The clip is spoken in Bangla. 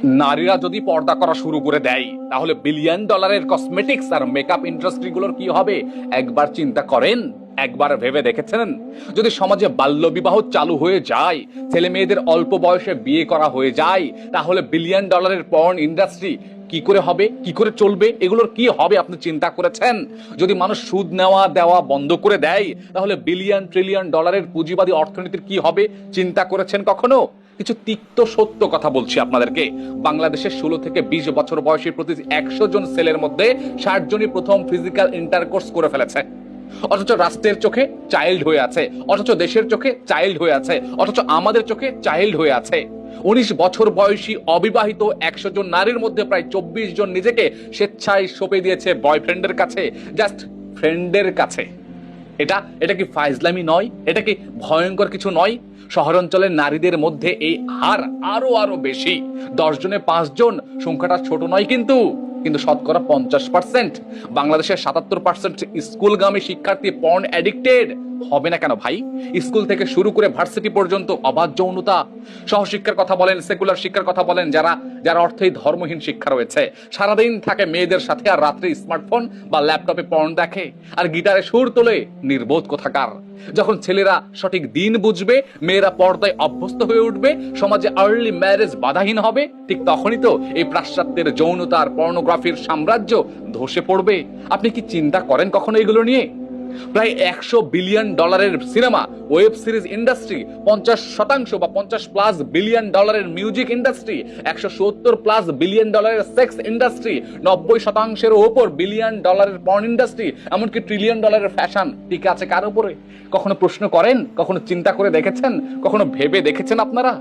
নারীরা যদি পর্দা করা শুরু করে দেয় তাহলে বিলিয়ন ডলারের কসমেটিক্স আর মেকআপ ইন্ডাস্ট্রিগুলোর কি হবে একবার চিন্তা করেন? একবার ভেবে দেখেছেন? যদি সমাজে বাল্যবিবাহ চালু হয়ে যায়, ছেলে মেয়েদের অল্প বয়সে বিয়ে করা হয়ে যায়, তাহলে বিলিয়ন ডলারের পর্ন ইন্ডাস্ট্রি কি করে হবে, কি করে চলবে, এগুলোর কি হবে আপনি চিন্তা করেছেন? যদি মানুষ সুদ নেওয়া দেওয়া বন্ধ করে দেয় তাহলে বিলিয়ন ট্রিলিয়ন ডলারের পুঁজিবাদী অর্থনীতির কি হবে চিন্তা করেছেন কখনো? কিছু তিক্ত সত্য কথা বলছি আপনাদেরকে। বাংলাদেশের 16 থেকে 20 বছর বয়সী প্রতি 100 জন ছেলের মধ্যে 60 জনই প্রথম ফিজিক্যাল ইন্টারকোর্স করে ফেলেছে। অথচ রাষ্ট্রের চোখে চাইল্ড হয়ে আছে, অথচ দেশের চোখে চাইল্ড হয়ে আছে, অথচ আমাদের চোখে চাইল্ড হয়ে আছে। 19 বছর বয়সী অবিবাহিত 100 জন নারীর মধ্যে প্রায় 24 জন নিজেকে স্বেচ্ছায় সঁপে দিয়েছে বয়ফ্রেন্ডের কাছে, জাস্ট ফ্রেন্ডের কাছে। এটা এটা কি ফাইজলামি নয়? এটা কি ভয়ঙ্কর কিছু নয়? শহরাঞ্চলের নারীদের মধ্যে এই হার আরো আরো বেশি। 10 জনে 5 জন, সংখ্যাটা ছোট নয় কিন্তু কিন্তু শতকরা 50%। বাংলাদেশের 77% স্কুলগামী শিক্ষার্থী পর্ন অ্যাডিক্টেড হবে না কেন ভাই? স্কুল থেকে শুরু করে ভার্সিটি পর্যন্ত অবাধ যৌনতা। সহশিক্ষার কথা বলেন, সেকুলার শিক্ষার কথা বলেন, যারা অর্থেই ধর্মহীন শিক্ষা রয়েছে, সারাদিন থাকে মেয়েদের সাথে আর রাত্রে স্মার্টফোন বা ল্যাপটপে পর্ন দেখে আর গিটারে সুর তোলে। নির্বোধ কোথাকার। যখন ছেলেরা সঠিক দিন বুঝবে, মেয়েরা পর্দায় অভ্যস্ত হয়ে উঠবে, সমাজে আর্লি ম্যারেজ বাধাহীন হবে, ঠিক তখনই তো এই পাশ্চাত্যের যৌনতার পর্নোগ্রাফির সাম্রাজ্য ধসে পড়বে। আপনি কি চিন্তা করেন কখনো এগুলো নিয়ে? প্রায় 100 বিলিয়ন ডলারের সিনেমা, ওয়েব সিরিজ ইন্ডাস্ট্রি, 50% বা 50+ বিলিয়ন ডলারের মিউজিক ইন্ডাস্ট্রি, 170+ বিলিয়ন ডলারের সেক্স ইন্ডাস্ট্রি, 90%-এর ওপর বিলিয়ন ডলারের পর্ন ইন্ডাস্ট্রি, এমনকি ট্রিলিয়ন ডলারের ফ্যাশন টিকে আছে কার উপরে? কখনো প্রশ্ন করেন? কখনো চিন্তা করে দেখেছেন? কখনো ভেবে দেখেছেন আপনারা?